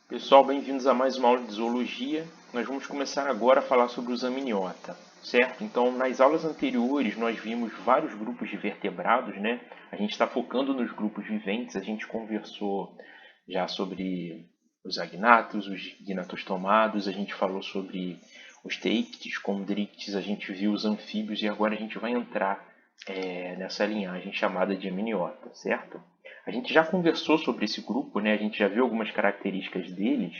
Pessoal, bem-vindos a mais uma aula de zoologia. Nós vamos começar agora a falar sobre os amniota, certo? Então, nas aulas anteriores, nós vimos vários grupos de vertebrados, né? A gente está focando nos grupos viventes, a gente conversou já sobre os agnatos, os gnatostomados, a gente falou sobre os teícteis, condrictes, a gente viu os anfíbios e agora a gente vai entrar nessa linhagem chamada de amniota, certo? A gente já conversou sobre esse grupo, né? A gente já viu algumas características deles.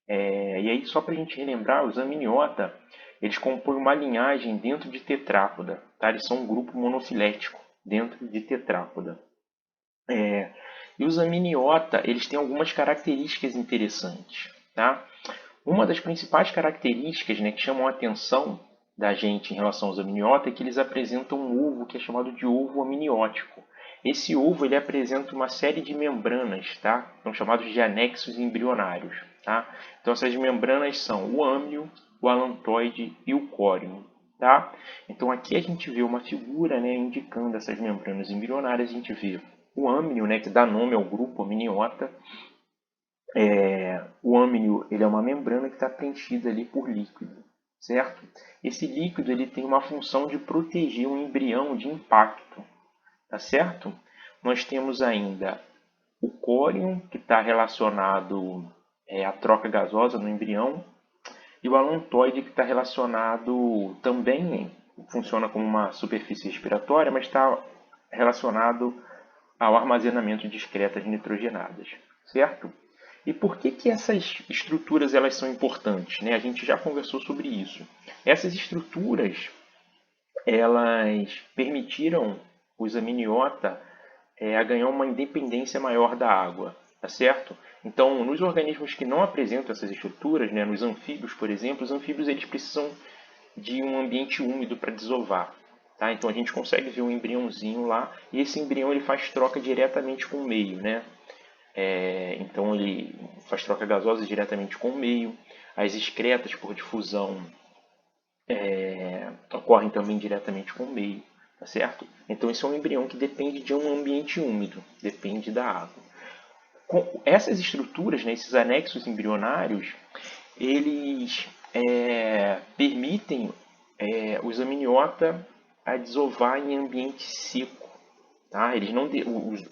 E aí, só para a gente relembrar, os amniota, eles compõem uma linhagem dentro de tetrápoda. Tá? Eles são um grupo monofilético dentro de tetrápoda. E os amniota, eles têm algumas características interessantes. Tá? Uma das principais características, né, que chamam a atenção da gente em relação aos amniota é que eles apresentam um ovo que é chamado de ovo amniótico. Esse ovo ele apresenta uma série de membranas, tá? São chamados de anexos embrionários. Tá? Então essas membranas são o âmnio, o alantoide e o córion. Tá? Então aqui a gente vê uma figura, né, indicando essas membranas embrionárias. A gente vê o âmnio, né, que dá nome ao grupo amniota. O âmnio ele é uma membrana que está preenchida ali por líquido, certo? Esse líquido ele tem uma função de proteger um embrião de impacto, tá certo? Nós temos ainda o córion, que está relacionado à troca gasosa no embrião, e o alantoide, que está relacionado também, funciona como uma superfície respiratória, mas está relacionado ao armazenamento de excretas nitrogenadas, certo? E por que essas estruturas elas são importantes? Né? A gente já conversou sobre isso. Essas estruturas elas permitiram os amniota a ganhar uma independência maior da água, tá certo? Então, nos organismos que não apresentam essas estruturas, né, nos anfíbios, por exemplo, os anfíbios eles precisam de um ambiente úmido para desovar. Tá? Então a gente consegue ver um embriãozinho lá e esse embrião ele faz troca diretamente com o meio, né? Então ele faz troca gasosa diretamente com o meio. As excretas por difusão ocorrem também diretamente com o meio, tá certo? Então esse é um embrião que depende de um ambiente úmido, depende da água. Com essas estruturas, né, esses anexos embrionários, eles permitem os amniota a desovar em ambiente seco. Tá? Eles não,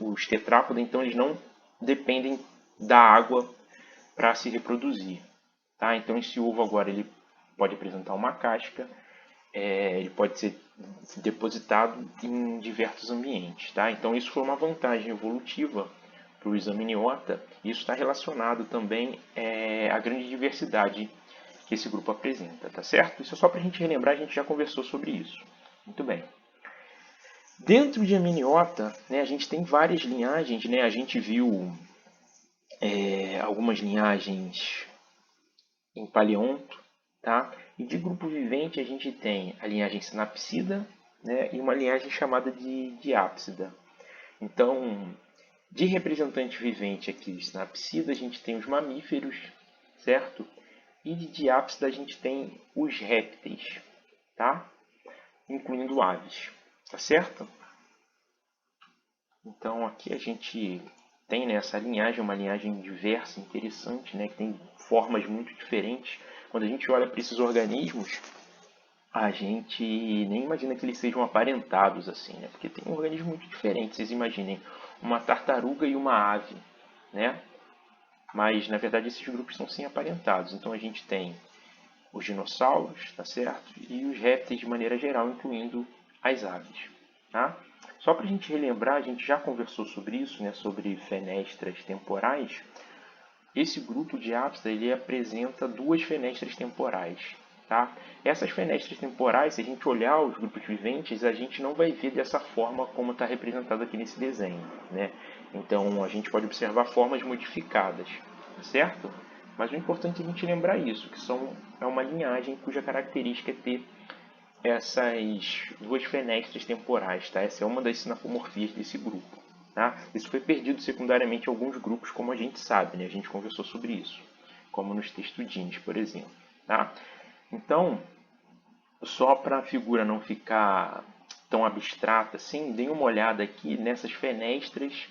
os tetrápoda, então, eles não dependem da água para se reproduzir. Tá? Então esse ovo agora ele pode apresentar uma casca, ele pode ser depositado em diversos ambientes. Tá? Então isso foi uma vantagem evolutiva para o amniota e isso está relacionado também à grande diversidade que esse grupo apresenta, tá certo? Isso é só para a gente relembrar, a gente já conversou sobre isso. Muito bem. Dentro de amniota, né, a gente tem várias linhagens, né? A gente viu algumas linhagens em paleonto, tá? E de grupo vivente a gente tem a linhagem sinapsida, né, e uma linhagem chamada de diápsida. Então, de representante vivente aqui de sinapsida, a gente tem os mamíferos, certo? E de diápsida a gente tem os répteis, tá? Incluindo aves, tá certo? Então aqui a gente tem nessa linhagem, uma linhagem diversa, interessante, né? Que tem formas muito diferentes. Quando a gente olha para esses organismos, a gente nem imagina que eles sejam aparentados assim, né? Porque tem um organismo muito diferente. Vocês imaginem uma tartaruga e uma ave, né? Mas na verdade esses grupos são sim aparentados. Então a gente tem os dinossauros, tá certo? E os répteis de maneira geral, incluindo as aves, tá? Só para a gente relembrar, a gente já conversou sobre isso, né? Sobre fenestras temporais. Esse grupo de ápsida ele apresenta duas fenestras temporais. Tá? Essas fenestras temporais, se a gente olhar os grupos viventes, a gente não vai ver dessa forma como está representado aqui nesse desenho. Né? Então, a gente pode observar formas modificadas, certo? Mas o importante é a gente lembrar isso, que é uma linhagem cuja característica é ter essas duas fenestras temporais. Tá? Essa é uma das sinapomorfias desse grupo. Tá? Isso foi perdido secundariamente em alguns grupos, como a gente sabe, né? A gente conversou sobre isso, como nos textudines, por exemplo. Tá? Então, só para a figura não ficar tão abstrata assim, deem uma olhada aqui nessas fenestras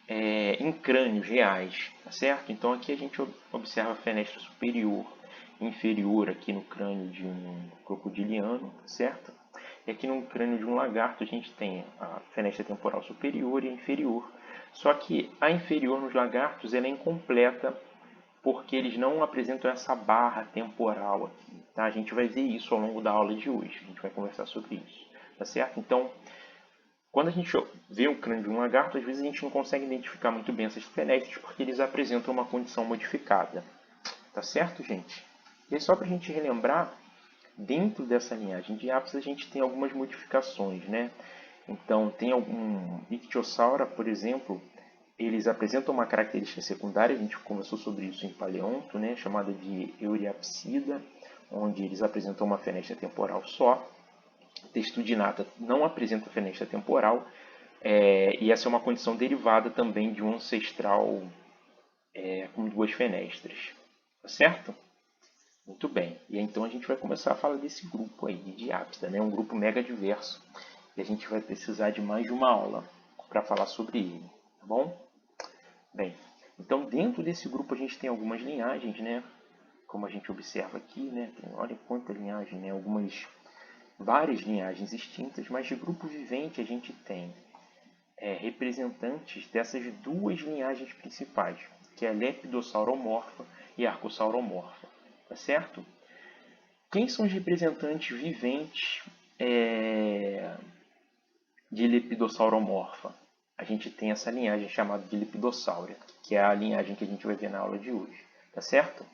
em crânios reais, tá certo? Então aqui a gente observa a fenestra superior e inferior aqui no crânio de um crocodiliano, tá certo? E aqui no crânio de um lagarto a gente tem a fenestra temporal superior e a inferior. Só que a inferior nos lagartos ela é incompleta porque eles não apresentam essa barra temporal aqui, tá? A gente vai ver isso ao longo da aula de hoje, a gente vai conversar sobre isso, tá certo? Então, quando a gente vê o crânio de um lagarto, às vezes a gente não consegue identificar muito bem essas fenestras porque eles apresentam uma condição modificada. Tá certo, gente? E aí, só para a gente relembrar, dentro dessa linhagem de ápice a gente tem algumas modificações, né? Então, tem algum Ictiosaura, por exemplo, eles apresentam uma característica secundária, a gente conversou sobre isso em Paleonto, né? Chamada de Euryapsida, onde eles apresentam uma fenestra temporal só. Testudinata não apresenta fenestra temporal, e essa é uma condição derivada também de um ancestral com duas fenestras. Tá certo? Muito bem. E então a gente vai começar a falar desse grupo aí de Diapsida, né? Um grupo mega diverso. E a gente vai precisar de mais de uma aula para falar sobre ele, tá bom? Bem, então dentro desse grupo a gente tem algumas linhagens, né? Como a gente observa aqui, né? Olha quanta linhagem, né? Várias linhagens extintas, mas de grupo vivente a gente tem representantes dessas duas linhagens principais, que é a Lepidossauromorpha e a Arcosauromorpha, tá certo? Quem são os representantes viventes de Lepidossauromorpha? A gente tem essa linhagem chamada de Lepidossaura, que é a linhagem que a gente vai ver na aula de hoje, tá certo?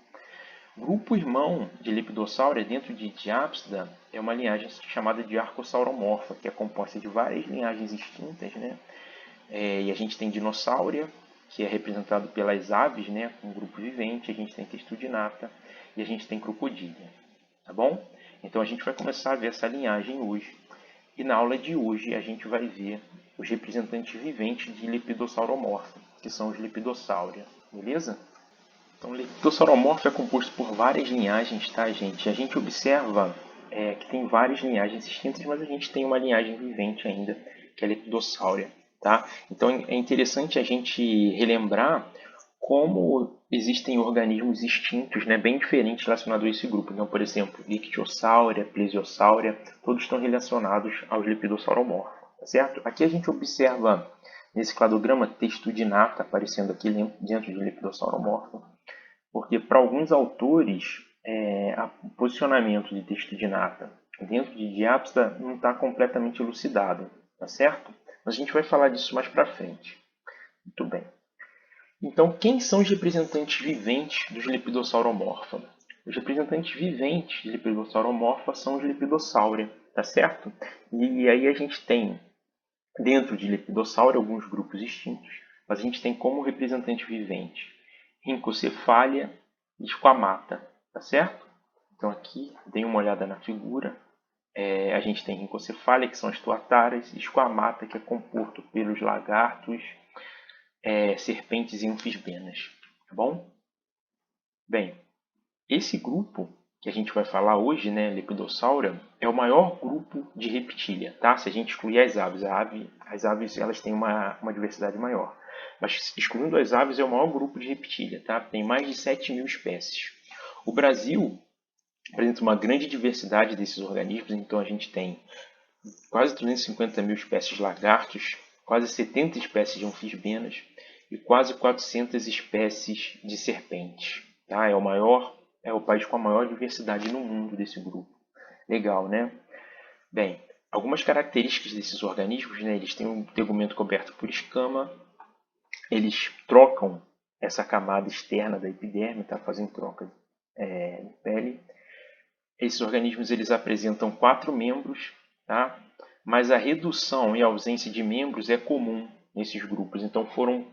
Grupo irmão de Lepidossaura dentro de Diapsida é uma linhagem chamada de Arcosauromorpha, que é composta de várias linhagens extintas, né? E a gente tem Dinossauria, que é representado pelas aves, né? Um grupo vivente, a gente tem Testudinata e a gente tem Crocodilia, tá bom? Então a gente vai começar a ver essa linhagem hoje. E na aula de hoje a gente vai ver os representantes viventes de Lepidossauromorpha, que são os Lepidossauria, beleza? Então, o Lepidossauromorpha é composto por várias linhagens, tá, gente? A gente observa que tem várias linhagens extintas, mas a gente tem uma linhagem vivente ainda, que é a Lepidossauria, tá? Então, é interessante a gente relembrar como existem organismos extintos, né, bem diferentes relacionados a esse grupo. Então, por exemplo, Ictiossauria, Plesiosauria, todos estão relacionados aos Lepidossauromorpha, tá certo? Aqui a gente observa nesse cladograma Testudinata aparecendo aqui dentro de Lepidossauromorpha, porque para alguns autores o posicionamento de Testudinata dentro de Diapsida não está completamente elucidado, tá certo? Mas a gente vai falar disso mais para frente. Muito bem. Então, quem são os representantes viventes dos Lepidossauromorpha? Os representantes viventes de Lepidossauromorpha são os Lepidossauria, tá certo? E aí a gente tem, dentro de Lepidossauro, alguns grupos extintos, mas a gente tem como representante vivente Rhincocephalia e Squamata, tá certo? Então aqui, deem uma olhada na figura. A gente tem Rhincocephalia, que são as tuataras, e Squamata, que é composto pelos lagartos, serpentes e anfisbenas, tá bom? Bem, esse grupo que a gente vai falar hoje, né, Lepidossaura, é o maior grupo de reptília, tá? Se a gente excluir as aves, as aves elas têm uma diversidade maior. Mas excluindo as aves, é o maior grupo de reptília, tá? Tem mais de 7.000 espécies. O Brasil apresenta uma grande diversidade desses organismos, então a gente tem quase 350.000 espécies de lagartos, quase 70 espécies de anfisbenas e quase 400 espécies de serpentes, tá? É o país com a maior diversidade no mundo desse grupo. Legal, né? Bem, algumas características desses organismos, né? Eles têm um tegumento coberto por escama, eles trocam essa camada externa da epiderme, tá? Fazem troca de pele. Esses organismos eles apresentam 4 membros, tá? Mas a redução e a ausência de membros é comum nesses grupos. Então foram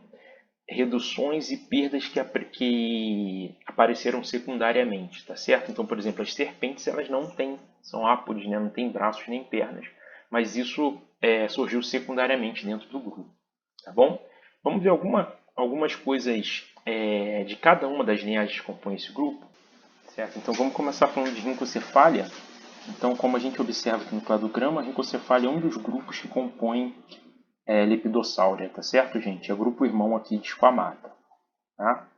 reduções e perdas que apareceram secundariamente, tá certo? Então, por exemplo, as serpentes elas não têm, são ápodes, né? Não têm braços nem pernas, mas isso surgiu secundariamente dentro do grupo, tá bom? Vamos ver algumas coisas de cada uma das linhagens que compõem esse grupo, certo? Então vamos começar falando de Rhincocephalia. Então, como a gente observa aqui no cladograma, a Rhincocephalia é um dos grupos que compõem Lepidosauria, tá certo, gente? É o grupo irmão aqui de Squamata, tá?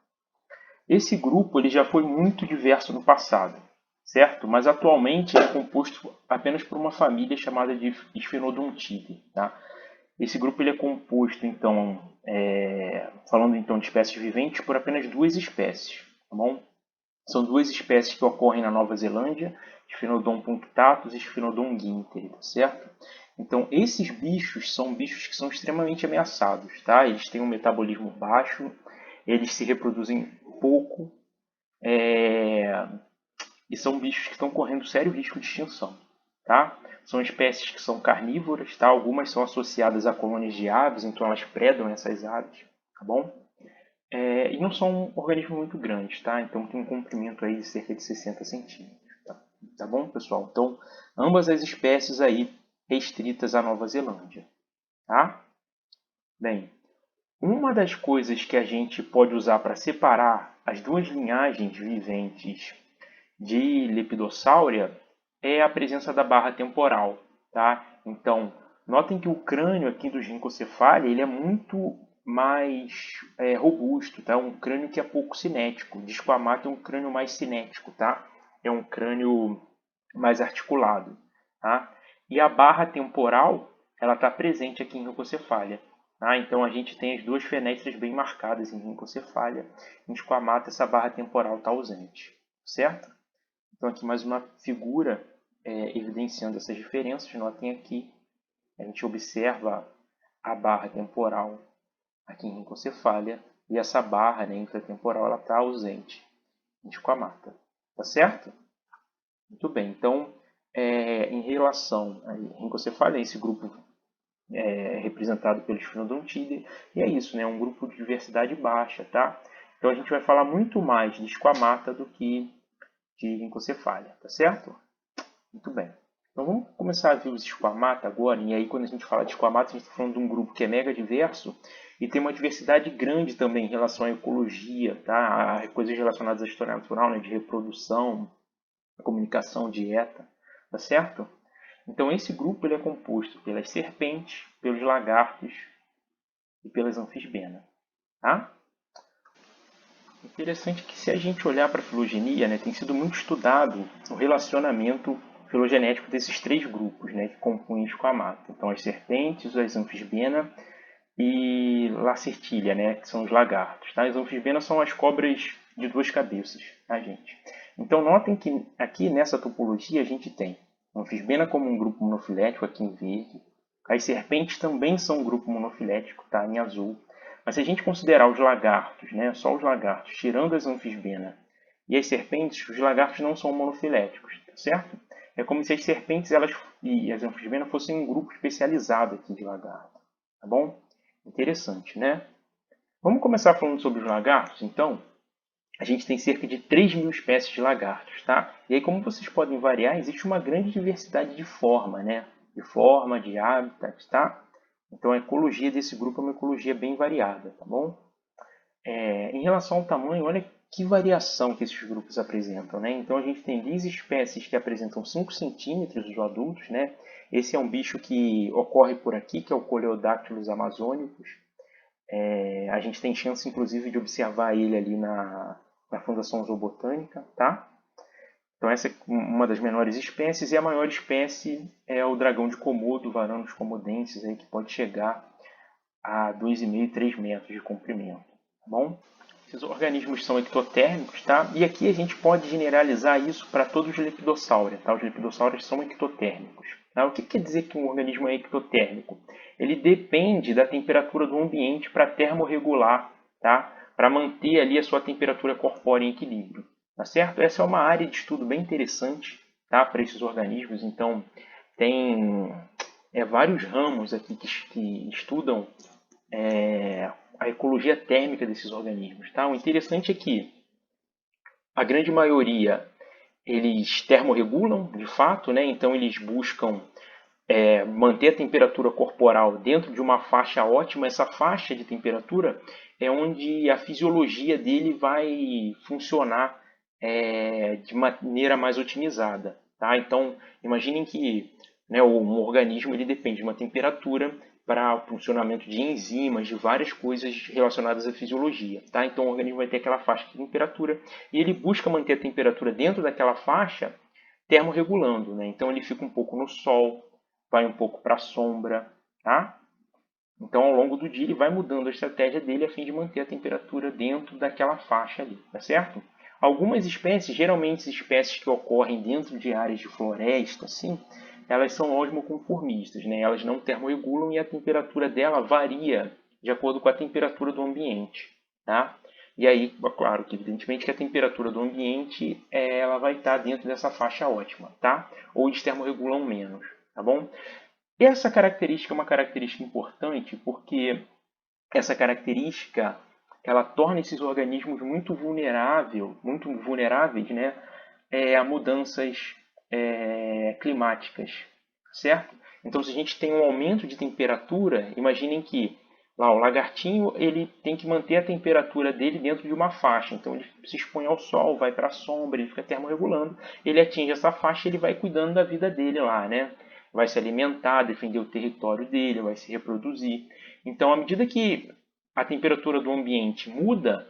Esse grupo ele já foi muito diverso no passado, certo? Mas atualmente ele é composto apenas por uma família chamada de Sphenodontidae, tá? Esse grupo ele é composto, então, falando então de espécies viventes, por apenas duas espécies, tá bom? São duas espécies que ocorrem na Nova Zelândia, Sphenodon punctatus e Sphenodon guinter, tá certo? Então, esses bichos são bichos que são extremamente ameaçados, tá? Eles têm um metabolismo baixo, eles se reproduzem pouco, e são bichos que estão correndo sério risco de extinção, tá? São espécies que são carnívoras, tá? Algumas são associadas a colônias de aves, então elas predam essas aves, tá bom? E não são organismos muito grandes, tá? Então tem um comprimento aí de cerca de 60 centímetros, tá bom, pessoal? Então, ambas as espécies aí restritas à Nova Zelândia, tá? Bem, uma das coisas que a gente pode usar para separar as duas linhagens viventes de Lepidosauria é a presença da barra temporal, tá? Então, notem que o crânio aqui do Ginkgocephalia ele é muito mais robusto, tá? Um crânio que é pouco cinético. De Squamata é um crânio mais cinético, tá? É um crânio mais articulado, tá? E a barra temporal, ela está presente aqui em Ginkgocephalia, tá? Então a gente tem as duas fenestras bem marcadas em Ginkgocephalia. Em Squamata essa barra temporal está ausente, certo? Então aqui mais uma figura evidenciando essas diferenças. Notem aqui, a gente observa a barra temporal aqui em Ginkgocephalia e essa barra intratemporal ela está ausente em Squamata. Tá certo? Muito bem. Então, em relação a Ginkgocephalia, esse grupo é representado pelos Sphenodontidae, e é isso, né? Um grupo de diversidade baixa, tá? Então a gente vai falar muito mais de Squamata do que de Ginkgocephalia, tá certo? Muito bem. Então vamos começar a ver os Squamata agora, e aí quando a gente fala de Squamata, a gente está falando de um grupo que é mega diverso e tem uma diversidade grande também em relação à ecologia, tá? A coisas relacionadas à história natural, né? De reprodução, comunicação, dieta, tá certo? Então esse grupo ele é composto pelas serpentes, pelos lagartos e pelas anfisbenas, tá? Interessante que se a gente olhar para a filogenia, né, tem sido muito estudado o relacionamento filogenético desses três grupos, né, que compõem o Squamata. Então as serpentes, as anfisbenas e Lacertilia, né, que são os lagartos. Tá? As anfisbenas são as cobras de duas cabeças, tá, gente? Então notem que aqui nessa topologia a gente tem a anfisbena como um grupo monofilético aqui em verde. As serpentes também são um grupo monofilético, tá, em azul. Mas se a gente considerar os lagartos, né, só os lagartos, tirando as anfisbenas e as serpentes, os lagartos não são monofiléticos, tá certo? É como se as serpentes e as anfisbenas fossem um grupo especializado aqui de lagarto, tá bom? Interessante, né? Vamos começar falando sobre os lagartos, então. A gente tem cerca de 3.000 espécies de lagartos, tá? E aí, como vocês podem variar, existe uma grande diversidade de forma, né? De forma, de hábitat, tá? Então, a ecologia desse grupo é uma ecologia bem variada, tá bom? Em relação ao tamanho, olha que variação que esses grupos apresentam, né? Então, a gente tem 10 espécies que apresentam 5 centímetros, os adultos, né? Esse é um bicho que ocorre por aqui, que é o Coleodactylus amazônicos. A gente tem chance, inclusive, de observar ele ali na Fundação Zoobotânica, tá? Então essa é uma das menores espécies, e a maior espécie é o dragão de Komodo, Varanus comodensis, aí, que pode chegar a 2,5 e 3 metros de comprimento, tá bom? Esses organismos são ectotérmicos, tá? E aqui a gente pode generalizar isso para todos os lepidosauria, tá? Os lepidosauras são ectotérmicos. Tá? O que quer dizer que um organismo é ectotérmico? Ele depende da temperatura do ambiente para termorregular, tá? Para manter ali a sua temperatura corpórea em equilíbrio, tá certo? Essa é uma área de estudo bem interessante, tá? Para esses organismos. Então, tem vários ramos aqui que estudam a ecologia térmica desses organismos. Tá? O interessante é que a grande maioria eles termorregulam, de fato, né? Então eles buscam manter a temperatura corporal dentro de uma faixa ótima. Essa faixa de temperatura é onde a fisiologia dele vai funcionar de maneira mais otimizada. Tá? Então, imaginem que um organismo ele depende de uma temperatura para o funcionamento de enzimas, de várias coisas relacionadas à fisiologia. Tá? Então o organismo vai ter aquela faixa de temperatura e ele busca manter a temperatura dentro daquela faixa, termorregulando. Né? Então ele fica um pouco no sol, vai um pouco para a sombra. Tá? Então ao longo do dia ele vai mudando a estratégia dele a fim de manter a temperatura dentro daquela faixa ali. Tá certo? Algumas espécies, geralmente espécies que ocorrem dentro de áreas de floresta, assim, elas são osmoconformistas, né? Elas não termorregulam e a temperatura dela varia de acordo com a temperatura do ambiente, tá? E aí, claro que evidentemente que a temperatura do ambiente ela vai estar dentro dessa faixa ótima, tá? Ou eles termorregulam menos, tá bom? Essa característica é uma característica importante porque essa característica ela torna esses organismos muito vulneráveis, né, a mudanças climáticas, certo? Então, se a gente tem um aumento de temperatura, imaginem que lá o lagartinho ele tem que manter a temperatura dele dentro de uma faixa. Então, ele se expõe ao sol, vai para a sombra, ele fica termorregulando. Ele atinge essa faixa e ele vai cuidando da vida dele lá, né? Vai se alimentar, defender o território dele, vai se reproduzir. Então, à medida que a temperatura do ambiente muda,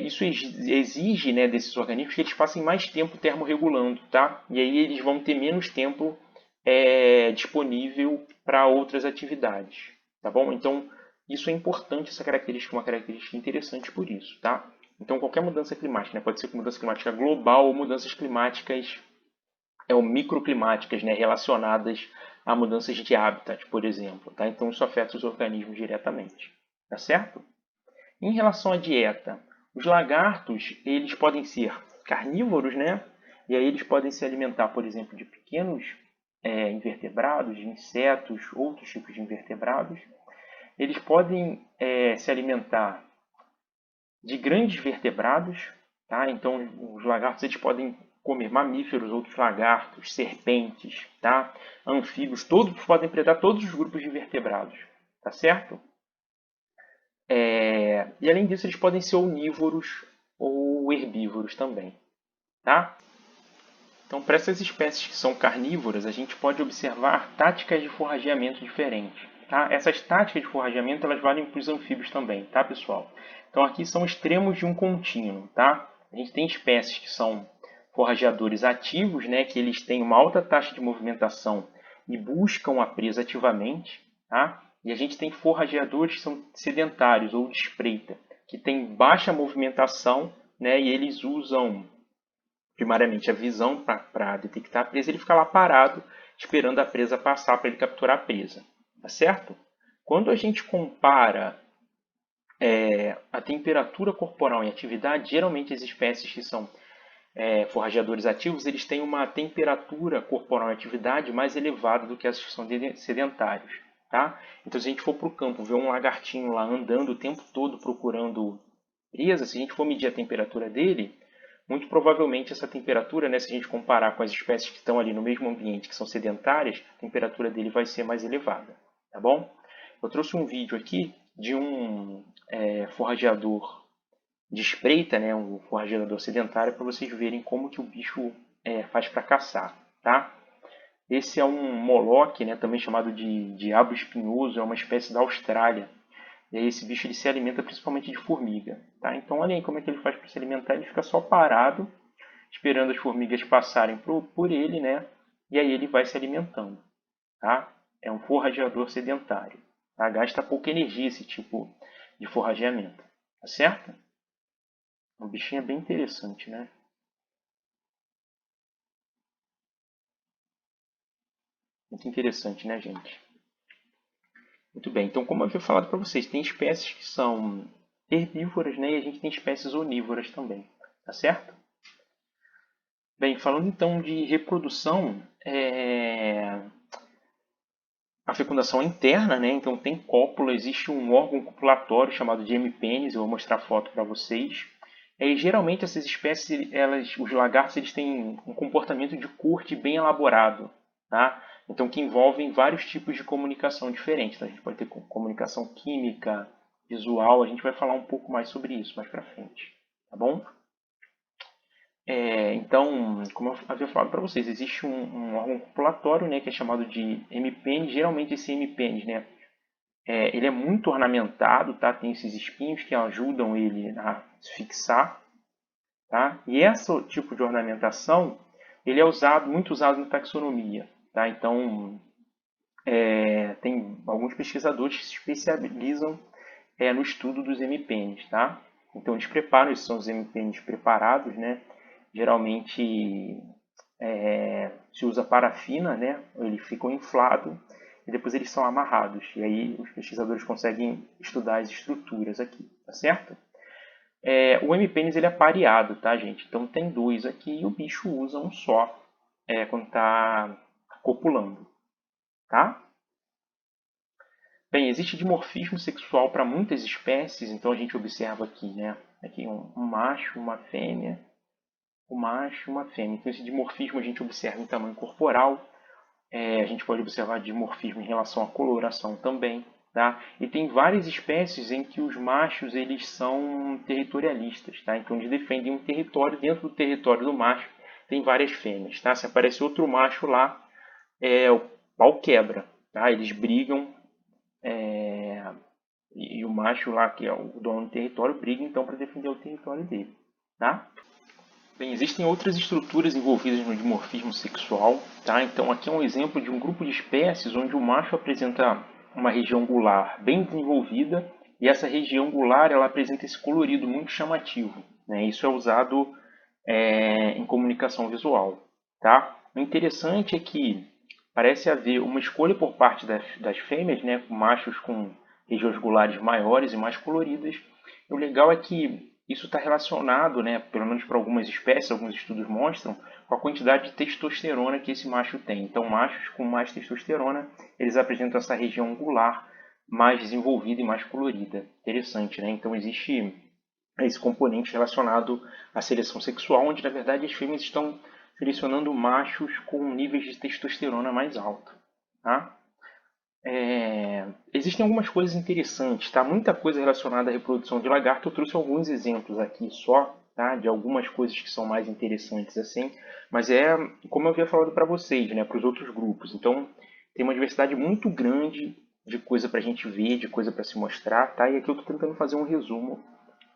isso exige, né, desses organismos que eles passem mais tempo termorregulando, tá? E aí eles vão ter menos tempo disponível para outras atividades, tá bom? Então, isso é importante, essa característica é uma característica interessante por isso, tá? Então, qualquer mudança climática, né, pode ser mudança climática global ou mudanças climáticas microclimáticas, né, relacionadas a mudanças de habitat, por exemplo, tá? Então, isso afeta os organismos diretamente, tá certo? Em relação à dieta, os lagartos, eles podem ser carnívoros, né? E aí eles podem se alimentar, por exemplo, de pequenos invertebrados, de insetos, outros tipos de invertebrados. Eles podem se alimentar de grandes vertebrados, tá? Então, os lagartos eles podem comer mamíferos, outros lagartos, serpentes, tá? Anfíbios, todos podem predar todos os grupos de vertebrados, tá certo? E além disso, eles podem ser onívoros ou herbívoros também, tá? Então, para essas espécies que são carnívoras, a gente pode observar táticas de forrageamento diferentes. Tá? Essas táticas de forrageamento elas valem para os anfíbios também, tá, pessoal? Então, aqui são extremos de um contínuo. Tá? A gente tem espécies que são forrageadores ativos, né, que eles têm uma alta taxa de movimentação e buscam a presa ativamente. Tá? E a gente tem forrageadores que são sedentários ou de espreita, que têm baixa movimentação, né, e eles usam primariamente a visão para detectar a presa, ele fica lá parado, esperando a presa passar para ele capturar a presa. Tá certo? Quando a gente compara a temperatura corporal em atividade, geralmente as espécies que são forrageadores ativos, eles têm uma temperatura corporal em atividade mais elevada do que as que são sedentários. Tá? Então, se a gente for para o campo ver um lagartinho lá andando o tempo todo procurando presa, se a gente for medir a temperatura dele, muito provavelmente essa temperatura, né, se a gente comparar com as espécies que estão ali no mesmo ambiente, que são sedentárias, a temperatura dele vai ser mais elevada. Tá bom? Eu trouxe um vídeo aqui de um forrageador de espreita, né, um forrageador sedentário, para vocês verem como que o bicho faz para caçar. Tá? Esse é um moloque, né, também chamado de diabo espinhoso, é uma espécie da Austrália. E aí esse bicho ele se alimenta principalmente de formiga. Tá? Então olha aí como é que ele faz para se alimentar. Ele fica só parado, esperando as formigas passarem por ele, né? E aí ele vai se alimentando. Tá? É um forrageador sedentário. Tá? Gasta pouca energia esse tipo de forrageamento. Tá certo? Um bichinho é bem interessante, né? Muito interessante, né, gente? Muito bem. Então, como eu havia falado para vocês, tem espécies que são herbívoras, né? E a gente tem espécies onívoras também. Tá certo? Bem, falando então de reprodução, a fecundação é interna, né? Então tem cópula, existe um órgão copulatório chamado de hemipênis, eu vou mostrar a foto para vocês. E geralmente essas espécies, os lagartos, eles têm um comportamento de corte bem elaborado, tá? Então que envolvem vários tipos de comunicação diferentes. Então, a gente pode ter comunicação química, visual, a gente vai falar um pouco mais sobre isso mais para frente, tá bom? Então, como eu havia falado para vocês, existe um órgão copulatório, né, que é chamado de hemipênis. Geralmente esse hemipênis, né, ele é muito ornamentado, tá? Tem esses espinhos que ajudam ele a se fixar, tá? E esse tipo de ornamentação ele é muito usado na taxonomia, tá? Então, tem alguns pesquisadores que se especializam no estudo dos hemipênis, tá? Então, eles preparam, esses são os hemipênis preparados, né? Geralmente se usa parafina, né? Eles ficam inflados e depois eles são amarrados. E aí os pesquisadores conseguem estudar as estruturas aqui, tá certo? O hemipênis ele é pareado, tá, gente? Então tem dois aqui e o bicho usa um só quando está copulando, tá? Bem, existe dimorfismo sexual para muitas espécies, então a gente observa aqui, né? Aqui um macho, uma fêmea, um macho e uma fêmea. Então esse dimorfismo a gente observa em tamanho corporal, a gente pode observar dimorfismo em relação à coloração também, tá? E tem várias espécies em que os machos eles são territorialistas, tá? Então eles defendem um território, dentro do território do macho tem várias fêmeas, tá? Se aparece outro macho lá, o pau quebra, tá? Eles brigam e o macho lá, que é o dono do território, briga então para defender o território dele, tá? Bem, existem outras estruturas envolvidas no dimorfismo sexual, tá? Então aqui é um exemplo de um grupo de espécies onde o macho apresenta uma região gular bem desenvolvida e essa região gular ela apresenta esse colorido muito chamativo, né? Isso é usado em comunicação visual, tá? O interessante é que parece haver uma escolha por parte das fêmeas, né? Machos com regiões gulares maiores e mais coloridas. E o legal é que isso está relacionado, né, pelo menos para algumas espécies, alguns estudos mostram, com a quantidade de testosterona que esse macho tem. Então, machos com mais testosterona, eles apresentam essa região gular mais desenvolvida e mais colorida. Interessante, né? Então, existe esse componente relacionado à seleção sexual, onde, na verdade, as fêmeas estão selecionando machos com níveis de testosterona mais alto, tá? Existem algumas coisas interessantes, tá? Muita coisa relacionada à reprodução de lagarto. Eu trouxe alguns exemplos aqui só, tá? De algumas coisas que são mais interessantes assim, mas como eu havia falado para vocês, né? Para os outros grupos. Então tem uma diversidade muito grande de coisa para a gente ver, de coisa para se mostrar, tá? E aqui eu estou tentando fazer um resumo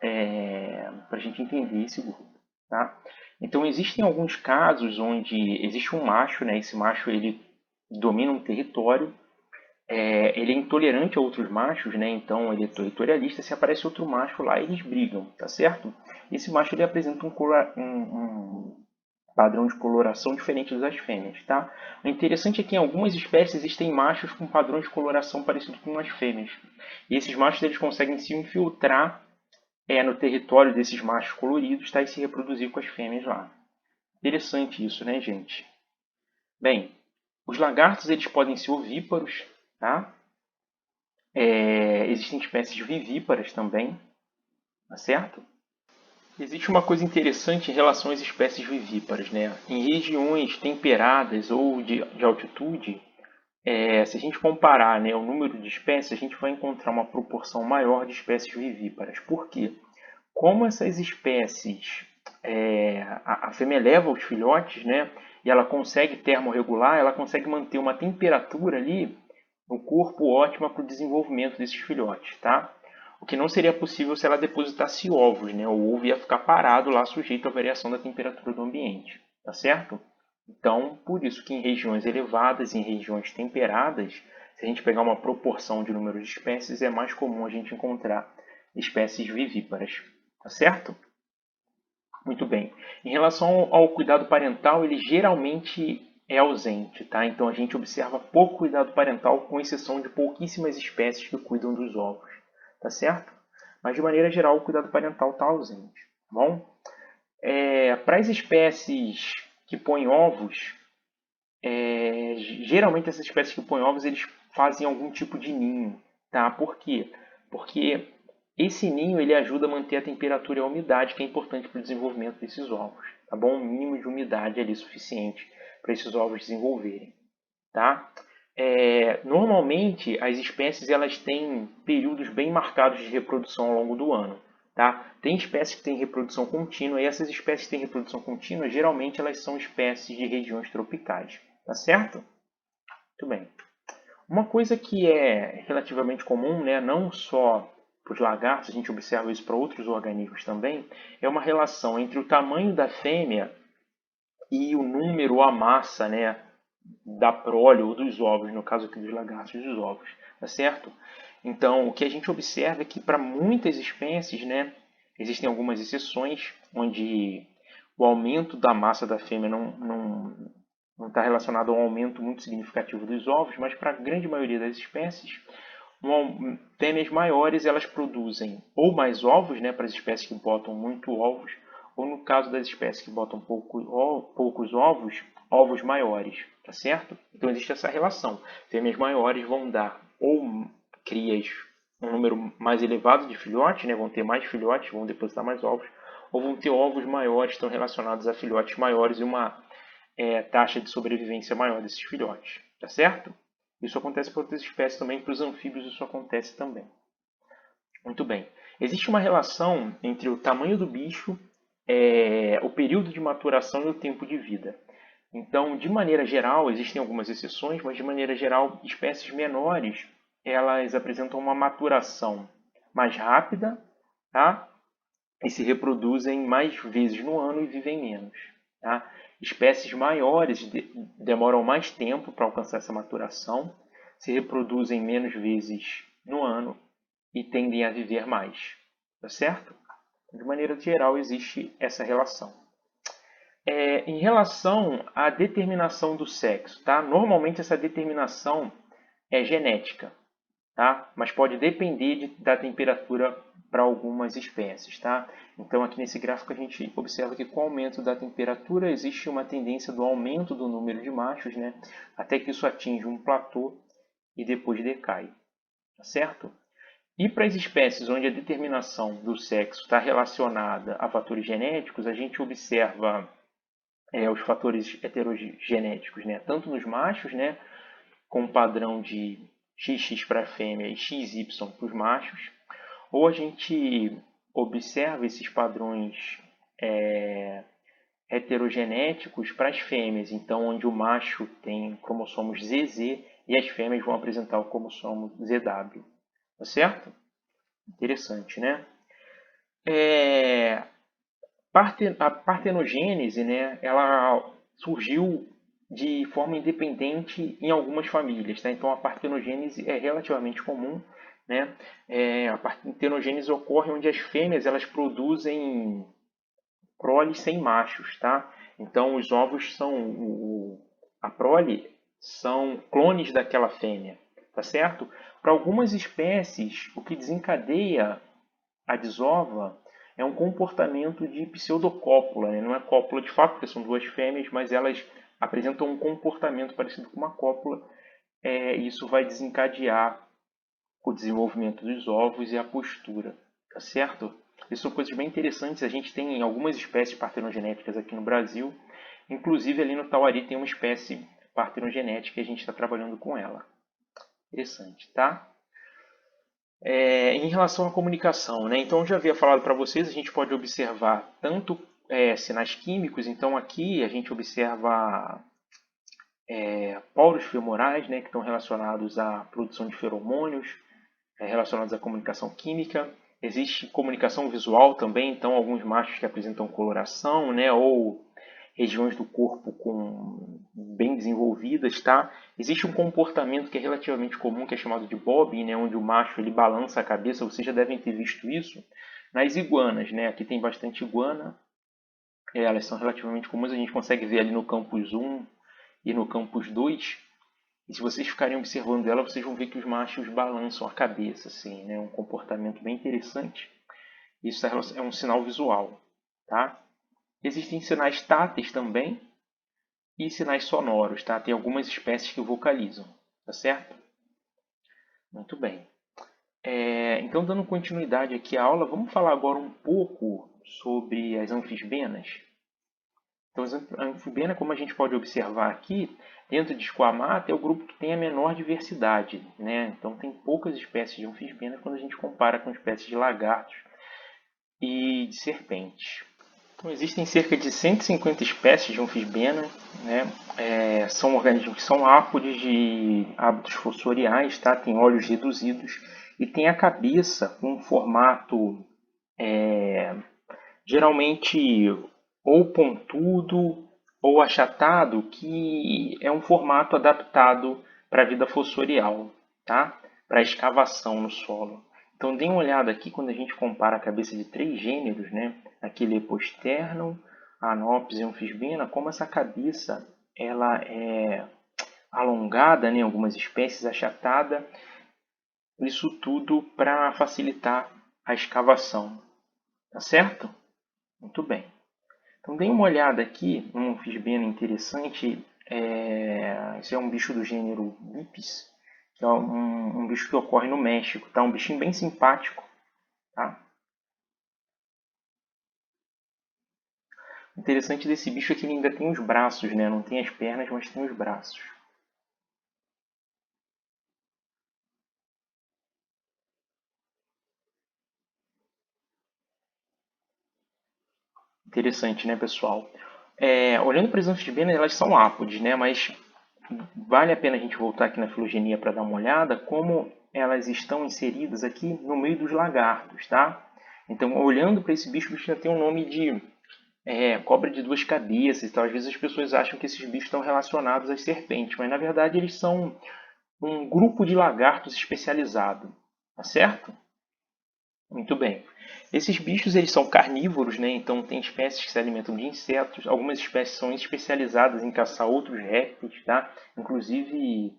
para a gente entender esse grupo, tá? Então existem alguns casos onde existe um macho, né? Esse macho ele domina um território. Ele é intolerante a outros machos, né? Então ele é territorialista. Se aparece outro macho lá, eles brigam, tá certo? Esse macho ele apresenta um padrão de coloração diferente das fêmeas, tá? O interessante é que em algumas espécies existem machos com padrões de coloração parecidos com as fêmeas. E esses machos eles conseguem se infiltrar no território desses machos coloridos, tá? E se reproduzir com as fêmeas lá. Interessante isso, né, gente? Bem, os lagartos eles podem ser ovíparos, tá? Existem espécies vivíparas também, tá certo? Existe uma coisa interessante em relação às espécies vivíparas, né? Em regiões temperadas ou de altitude, se a gente comparar, né, o número de espécies, a gente vai encontrar uma proporção maior de espécies vivíparas. Por quê? Como essas espécies, a fêmea leva os filhotes, né, e ela consegue termorregular, ela consegue manter uma temperatura ali no corpo ótima para o desenvolvimento desses filhotes, tá? O que não seria possível se ela depositasse ovos, né? O ovo ia ficar parado lá, sujeito à variação da temperatura do ambiente, tá certo? Então, por isso que em regiões elevadas, em regiões temperadas, se a gente pegar uma proporção de número de espécies, é mais comum a gente encontrar espécies vivíparas, tá certo? Muito bem. Em relação ao cuidado parental, ele geralmente é ausente, tá? Então a gente observa pouco cuidado parental, com exceção de pouquíssimas espécies que cuidam dos ovos, tá certo? Mas de maneira geral, o cuidado parental está ausente, tá bom? Para as espécies que põem ovos, geralmente essas espécies que põem ovos, eles fazem algum tipo de ninho, tá? Por quê? Porque esse ninho ele ajuda a manter a temperatura e a umidade, que é importante para o desenvolvimento desses ovos, tá bom? Um mínimo de umidade ali suficiente para esses ovos desenvolverem, tá? Normalmente as espécies elas têm períodos bem marcados de reprodução ao longo do ano, tá? Tem espécies que têm reprodução contínua e essas espécies que têm reprodução contínua geralmente elas são espécies de regiões tropicais, tá certo? Muito bem. Uma coisa que é relativamente comum, né, não só para os lagartos, a gente observa isso para outros organismos também, é uma relação entre o tamanho da fêmea e o número, a massa, né, da prole ou dos ovos, no caso aqui dos lagartos, dos ovos, tá certo? Então, o que a gente observa é que para muitas espécies, né, existem algumas exceções onde o aumento da massa da fêmea não está relacionado a um aumento muito significativo dos ovos, mas para a grande maioria das espécies, fêmeas maiores elas produzem ou mais ovos, né, para as espécies que botam muito ovos, ou no caso das espécies que botam poucos ovos, ovos maiores, tá certo? Então existe essa relação. Fêmeas maiores vão dar ou crias um número mais elevado de filhotes, né, vão ter mais filhotes, vão depositar mais ovos, ou vão ter ovos maiores, estão relacionados a filhotes maiores e uma taxa de sobrevivência maior desses filhotes, tá certo? Isso acontece para outras espécies também, para os anfíbios isso acontece também. Muito bem. Existe uma relação entre o tamanho do bicho, o período de maturação e o tempo de vida. Então, de maneira geral, existem algumas exceções, mas de maneira geral, espécies menores, elas apresentam uma maturação mais rápida, tá? E se reproduzem mais vezes no ano e vivem menos, tá? Espécies maiores demoram mais tempo para alcançar essa maturação, se reproduzem menos vezes no ano e tendem a viver mais, tá certo? De maneira geral, existe essa relação. Em relação à determinação do sexo, tá? Normalmente essa determinação é genética, tá? Mas pode depender da temperatura para algumas espécies, tá? Então aqui nesse gráfico a gente observa que com o aumento da temperatura existe uma tendência do aumento do número de machos, né? Até que isso atinge um platô e depois decai, tá certo? E para as espécies onde a determinação do sexo está relacionada a fatores genéticos, a gente observa os fatores heterogenéticos, né? Tanto nos machos, né? Com um padrão de XX para a fêmea e XY para os machos, ou a gente observa esses padrões heterogenéticos para as fêmeas, então onde o macho tem cromossomos ZZ e as fêmeas vão apresentar o cromossomo ZW. Tá certo? Interessante, né? A partenogênese, né, ela surgiu de forma independente em algumas famílias, tá? Então a partenogênese é relativamente comum, né? A partenogênese ocorre onde as fêmeas elas produzem prole sem machos, tá? Então os ovos a prole são clones daquela fêmea, tá certo? Para algumas espécies, o que desencadeia a desova é um comportamento de pseudocópula, né? Não é cópula de fato, porque são duas fêmeas, mas elas apresentam um comportamento parecido com uma cópula. E isso vai desencadear o desenvolvimento dos ovos e a postura, tá certo? Isso são coisas bem interessantes. A gente tem algumas espécies partenogenéticas aqui no Brasil. Inclusive ali no Tauari tem uma espécie partenogenética e a gente está trabalhando com ela. Interessante, tá? Em relação à comunicação, né? Então, eu já havia falado para vocês, a gente pode observar tanto sinais químicos, então aqui a gente observa poros femorais, né, que estão relacionados à produção de feromônios, relacionados à comunicação química. Existe comunicação visual também, então alguns machos que apresentam coloração, né, ou regiões do corpo bem desenvolvidas, tá? Existe um comportamento que é relativamente comum, que é chamado de bobbing, né? Onde o macho ele balança a cabeça. Vocês já devem ter visto isso nas iguanas, né? Aqui tem bastante iguana. Elas são relativamente comuns. A gente consegue ver ali no campus 1 e no campus 2. E se vocês ficarem observando ela, vocês vão ver que os machos balançam a cabeça, assim, né? Um comportamento bem interessante. Isso é um sinal visual, tá? Existem sinais táteis também e sinais sonoros, tá? Tem algumas espécies que vocalizam, tá certo? Muito bem. Então, dando continuidade aqui à aula, vamos falar agora um pouco sobre as anfisbenas. Então, a anfisbena, como a gente pode observar aqui, dentro de Squamata é o grupo que tem a menor diversidade, né? Então, tem poucas espécies de anfisbena quando a gente compara com espécies de lagartos e de serpentes. Então, existem cerca de 150 espécies de Amphisbaena, né? São organismos que são ápodes de hábitos fossoriais, tá? Tem olhos reduzidos e tem a cabeça com um formato geralmente ou pontudo ou achatado, que é um formato adaptado para a vida fossorial, tá? Para a escavação no solo. Então, dê uma olhada aqui quando a gente compara a cabeça de 3 gêneros, né? Aqui Leposternum, Anopis e Amphisbaena, como essa cabeça ela é alongada, né? Algumas espécies achatada, isso tudo para facilitar a escavação, tá certo? Muito bem. Então, dê uma olhada aqui num Amphisbaena interessante. Esse é um bicho do gênero Bipes, que é um bicho que ocorre no México, tá? Um bichinho bem simpático, tá? O interessante desse bicho é que ele ainda tem os braços, né? Não tem as pernas, mas tem os braços. Interessante, né, pessoal? Olhando para as anfibianas, elas são ápodes, né? Mas vale a pena a gente voltar aqui na filogenia para dar uma olhada como elas estão inseridas aqui no meio dos lagartos, tá? Então, olhando para esse bicho, o bicho já tem um nome de cobra de duas cabeças. Então, às vezes as pessoas acham que esses bichos estão relacionados às serpentes, mas na verdade eles são um grupo de lagartos especializado, tá certo? Muito bem. Esses bichos eles são carnívoros, né? Então tem espécies que se alimentam de insetos. Algumas espécies são especializadas em caçar outros répteis, tá? Inclusive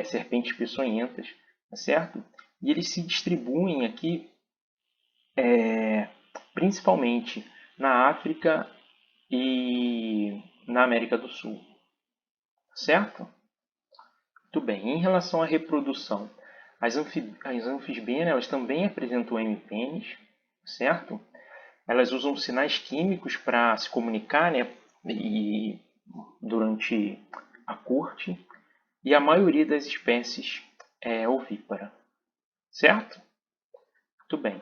serpentes peçonhentas, tá certo? E eles se distribuem aqui principalmente na África e na América do Sul, certo? Muito bem. Em relação à reprodução, as anfisbenas elas também apresentam hemipênis, certo? Elas usam sinais químicos para se comunicar, né? E durante a corte. E a maioria das espécies é ovípara, certo? Muito bem.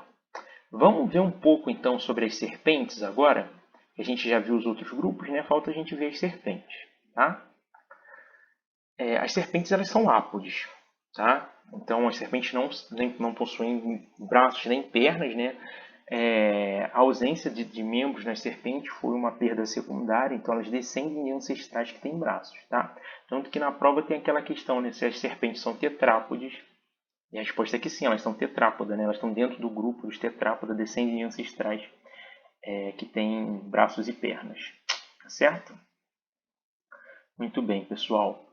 Vamos ver um pouco então sobre as serpentes agora. A gente já viu os outros grupos, né? Falta a gente ver as serpentes, tá? As serpentes elas são ápodes, tá? Então as serpentes não possuem braços nem pernas, né? A ausência de membros nas serpentes foi uma perda secundária, então elas descendem de ancestrais que têm braços, tá? Tanto que na prova tem aquela questão, né? Se as serpentes são tetrápodes, e a resposta é que sim, elas são tetrápodas, né? Elas estão dentro do grupo dos tetrápodas, descendem de ancestrais que têm braços e pernas, tá certo? Muito bem, pessoal.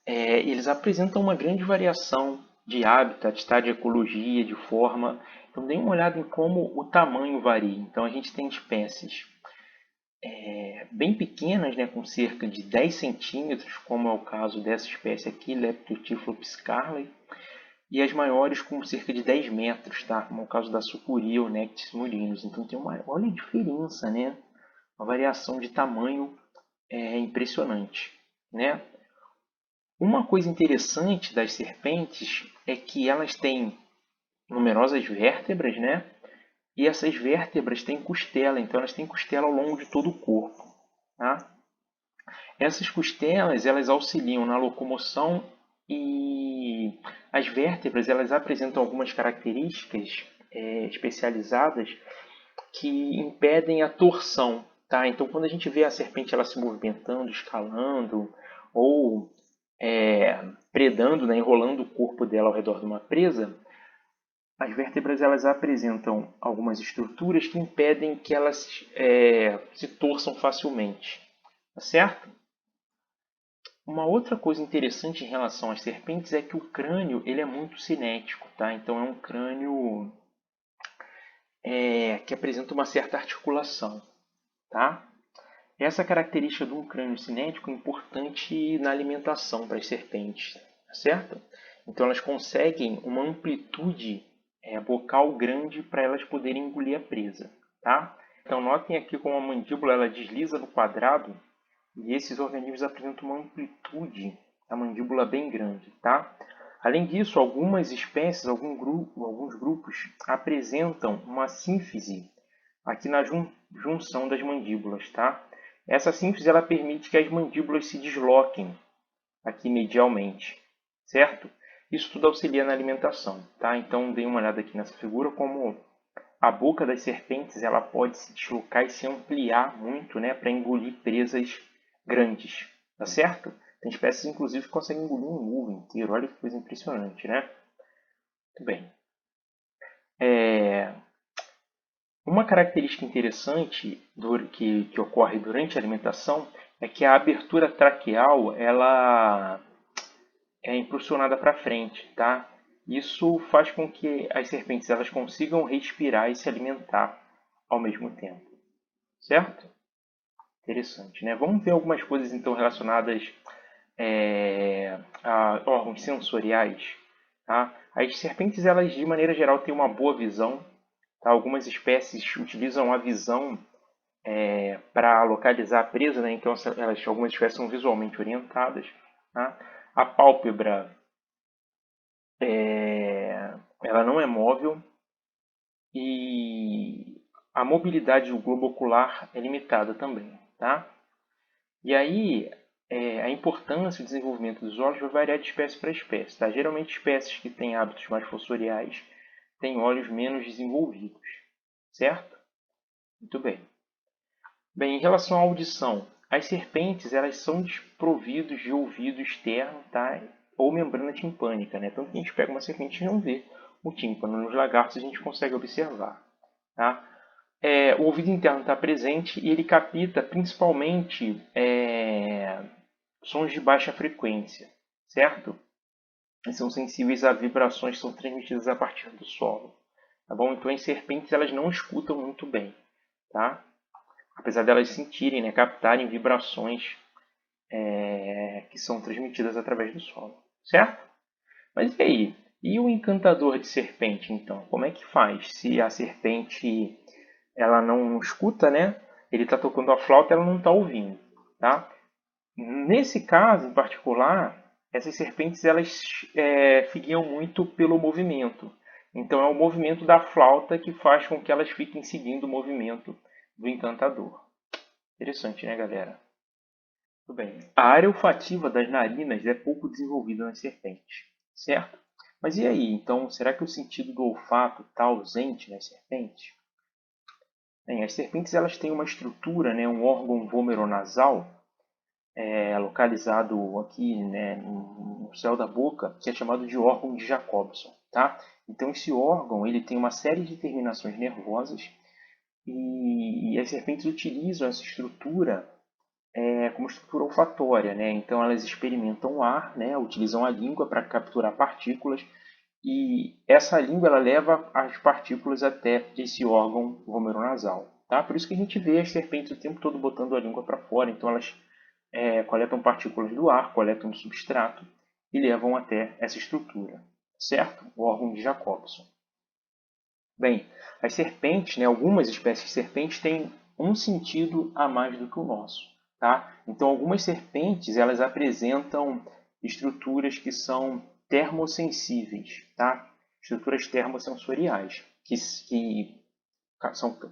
Eles apresentam uma grande variação de hábitat, tá? De ecologia, de forma. Então, dê uma olhada em como o tamanho varia. Então, a gente tem espécies bem pequenas, né, com cerca de 10 centímetros, como é o caso dessa espécie aqui, Leptotyphlops scarlei, e as maiores com cerca de 10 metros, tá? Como é o caso da sucuri ou Nectis murinus. Então, olha a diferença, né? Uma variação de tamanho impressionante, né? Uma coisa interessante das serpentes é que elas têm numerosas vértebras, né? E essas vértebras têm costela, então elas têm costela ao longo de todo o corpo, tá? Essas costelas, elas auxiliam na locomoção e as vértebras, elas apresentam algumas características especializadas que impedem a torção, tá? Então, quando a gente vê a serpente ela se movimentando, escalando ou predando, né, enrolando o corpo dela ao redor de uma presa, as vértebras elas apresentam algumas estruturas que impedem que elas se torçam facilmente, tá certo? Uma outra coisa interessante em relação às serpentes é que o crânio ele é muito cinético, tá? Então é um crânio que apresenta uma certa articulação, tá? Essa característica de um crânio cinético é importante na alimentação para as serpentes, tá certo? Então elas conseguem uma amplitude bocal grande para elas poderem engolir a presa, tá? Então notem aqui como a mandíbula ela desliza no quadrado e esses organismos apresentam uma amplitude da mandíbula bem grande, tá? Além disso, algumas espécies, alguns grupos apresentam uma sínfise aqui na junção das mandíbulas, tá? Essa síntese ela permite que as mandíbulas se desloquem aqui medialmente, certo? Isso tudo auxilia na alimentação, tá? Então, dê uma olhada aqui nessa figura, como a boca das serpentes ela pode se deslocar e se ampliar muito, né, para engolir presas grandes, tá certo? Tem espécies, inclusive, que conseguem engolir um ovo inteiro. Olha que coisa impressionante, né? Muito bem. Uma característica interessante que ocorre durante a alimentação é que a abertura traqueal ela é impulsionada para frente, tá? Isso faz com que as serpentes elas consigam respirar e se alimentar ao mesmo tempo, certo? Interessante, né? Vamos ver algumas coisas então relacionadas a órgãos sensoriais, tá? As serpentes elas de maneira geral têm uma boa visão, tá? Algumas espécies utilizam a visão para localizar a presa, né? Então algumas espécies são visualmente orientadas, tá? A pálpebra ela não é móvel e a mobilidade do globo ocular é limitada também, tá? E aí a importância e o desenvolvimento dos olhos vai variar de espécie para espécie, tá? Geralmente espécies que têm hábitos mais fossoriais têm olhos menos desenvolvidos, certo? Muito bem. Bem, em relação à audição, as serpentes elas são desprovidas de ouvido externo, tá? Ou membrana timpânica, né? Tanto que a gente pega uma serpente e não vê o tímpano. Nos lagartos a gente consegue observar, tá? O ouvido interno está presente e ele capta principalmente sons de baixa frequência, certo? E são sensíveis a vibrações que são transmitidas a partir do solo, tá bom? Então as serpentes elas não escutam muito bem, tá? Apesar delas sentirem, né, captarem vibrações que são transmitidas através do solo, certo? Mas e aí? E o encantador de serpente, então? Como é que faz? Se a serpente ela não escuta, né? Ele está tocando a flauta, ela não está ouvindo, tá? Nesse caso, em particular, essas serpentes elas guiam muito pelo movimento. Então é o movimento da flauta que faz com que elas fiquem seguindo o movimento do encantador. Interessante, né, galera? Tudo bem. A área olfativa das narinas é pouco desenvolvida nas serpentes, certo? Mas e aí? Então, será que o sentido do olfato está ausente nas serpentes? Bem, as serpentes elas têm uma estrutura, né, um órgão vomeronasal, localizado aqui, né, no céu da boca, que é chamado de órgão de Jacobson, tá? Então, esse órgão ele tem uma série de terminações nervosas e as serpentes utilizam essa estrutura como estrutura olfatória, né? Então elas experimentam o ar, né? Utilizam a língua para capturar partículas e essa língua ela leva as partículas até esse órgão vomeronasal, tá? Por isso que a gente vê as serpentes o tempo todo botando a língua para fora, então elas coletam partículas do ar, coletam do substrato e levam até essa estrutura, certo? O órgão de Jacobson. Bem, as serpentes, né, algumas espécies de serpentes têm um sentido a mais do que o nosso, tá? Então, algumas serpentes elas apresentam estruturas que são termossensíveis, tá? Estruturas termosensoriais, que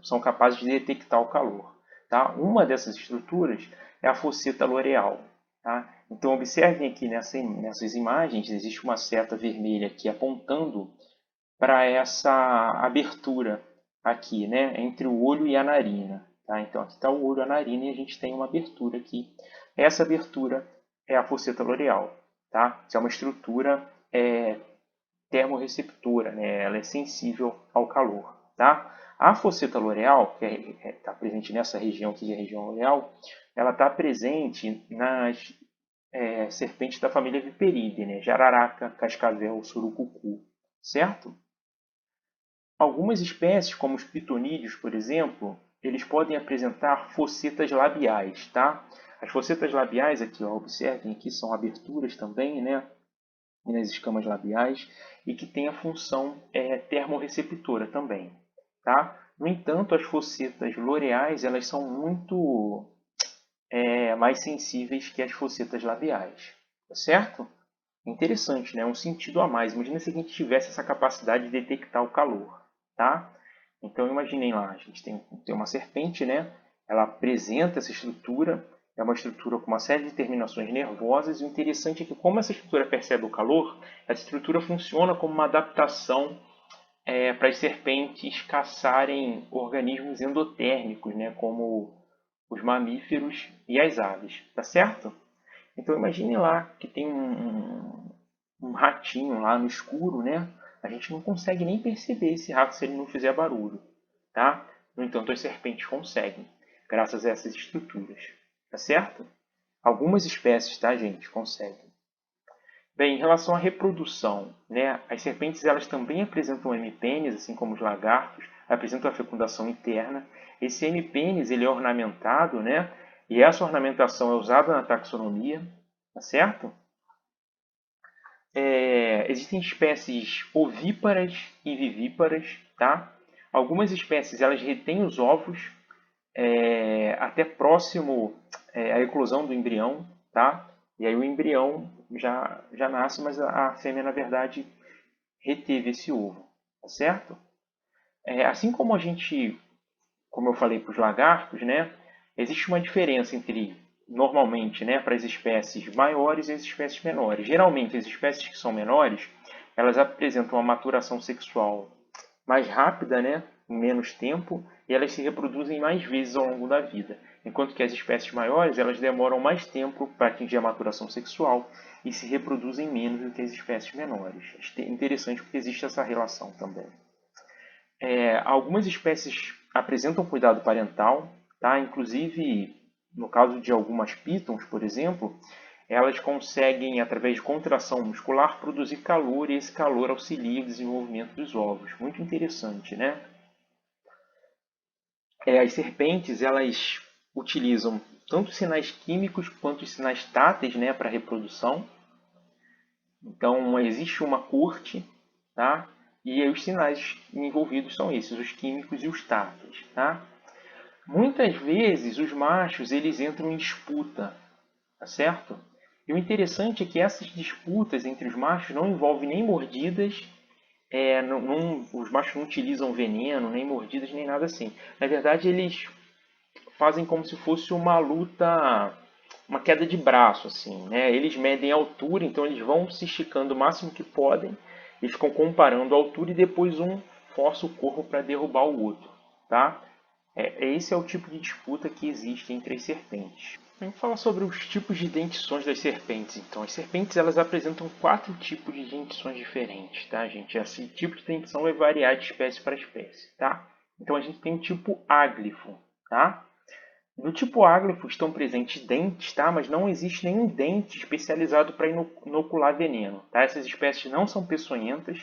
são capazes de detectar o calor, tá? Uma dessas estruturas é a fosseta loreal, tá? Então, observem aqui nessas imagens, existe uma seta vermelha aqui apontando para essa abertura aqui, né, entre o olho e a narina. Tá? Então, aqui está o olho e a narina e a gente tem uma abertura aqui. Essa abertura é a fosseta loreal, tá? Que é uma estrutura termorreceptora, né? Ela é sensível ao calor. Tá? A fosseta loreal, que está presente nessa região aqui, que é a região loreal, ela está presente nas serpentes da família Viperidae, né? Jararaca, cascavel, surucucu, certo? Algumas espécies, como os pitonídeos, por exemplo, eles podem apresentar fossetas labiais, tá? As fossetas labiais aqui, ó, observem aqui, são aberturas também, né? Nas escamas labiais e que tem a função termorreceptora também, tá? No entanto, as fossetas loreais elas são muito mais sensíveis que as fossetas labiais, tá certo? Interessante, né? Um sentido a mais. Imagina se a gente tivesse essa capacidade de detectar o calor, tá? Então imaginem lá, a gente tem uma serpente, né? Ela apresenta essa estrutura, é uma estrutura com uma série de terminações nervosas, e o interessante é que como essa estrutura percebe o calor, essa estrutura funciona como uma adaptação para as serpentes caçarem organismos endotérmicos, né? Como os mamíferos e as aves, tá certo? Então imagine lá que tem um ratinho lá no escuro, né? A gente não consegue nem perceber esse rato se ele não fizer barulho, tá? No entanto, as serpentes conseguem, graças a essas estruturas, tá certo? Algumas espécies, tá, gente, conseguem. Bem, em relação à reprodução, né? As serpentes elas também apresentam hemipênis, assim como os lagartos, apresentam a fecundação interna. Esse hemipênis ele é ornamentado, né? E essa ornamentação é usada na taxonomia, tá certo? Existem espécies ovíparas e vivíparas, tá? Algumas espécies elas retêm os ovos até próximo à eclosão do embrião, tá? E aí o embrião já nasce, mas a fêmea, na verdade, reteve esse ovo, tá certo? Assim como como eu falei para os lagartos, né? Existe uma diferença entre, normalmente, né, para as espécies maiores e as espécies menores. Geralmente, as espécies que são menores, elas apresentam uma maturação sexual mais rápida, né, em menos tempo, e elas se reproduzem mais vezes ao longo da vida. Enquanto que as espécies maiores, elas demoram mais tempo para atingir a maturação sexual e se reproduzem menos do que as espécies menores. É interessante porque existe essa relação também. Algumas espécies apresentam cuidado parental, tá? Inclusive, no caso de algumas pitons, por exemplo, elas conseguem, através de contração muscular, produzir calor e esse calor auxilia o desenvolvimento dos ovos. Muito interessante, né? As serpentes, elas utilizam tanto sinais químicos quanto sinais táteis, né, para reprodução. Então, existe uma corte, tá? E os sinais envolvidos são esses, os químicos e os táteis, tá? Muitas vezes, os machos eles entram em disputa, tá certo? E o interessante é que essas disputas entre os machos não envolvem nem mordidas, os machos não utilizam veneno, nem mordidas, nem nada assim. Na verdade, eles fazem como se fosse uma luta, uma queda de braço, assim, né? Eles medem a altura, então eles vão se esticando o máximo que podem e ficam comparando a altura e depois um força o corpo para derrubar o outro, tá? Esse é o tipo de disputa que existe entre as serpentes. Vamos falar sobre os tipos de dentições das serpentes. Então, as serpentes elas apresentam 4 tipos de dentições diferentes, tá, gente? Esse tipo de dentição vai variar de espécie para espécie, tá? Então, a gente tem o tipo áglifo, tá? No tipo áglifo estão presentes dentes, tá? Mas não existe nenhum dente especializado para inocular veneno, tá? Essas espécies não são peçonhentas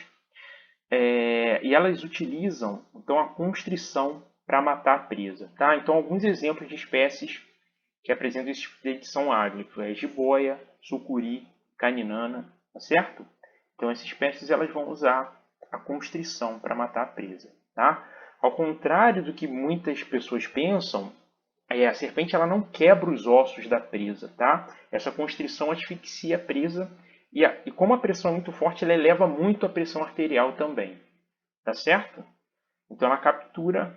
e elas utilizam então a constrição para matar a presa, tá? Então alguns exemplos de espécies que apresentam esse tipo de dentição áglifo é jiboia, sucuri, caninana, tá certo? Então essas espécies elas vão usar a constrição para matar a presa, tá? Ao contrário do que muitas pessoas pensam, a serpente ela não quebra os ossos da presa, tá? Essa constrição asfixia a presa e como a pressão é muito forte, ela eleva muito a pressão arterial também, tá certo? Então ela captura,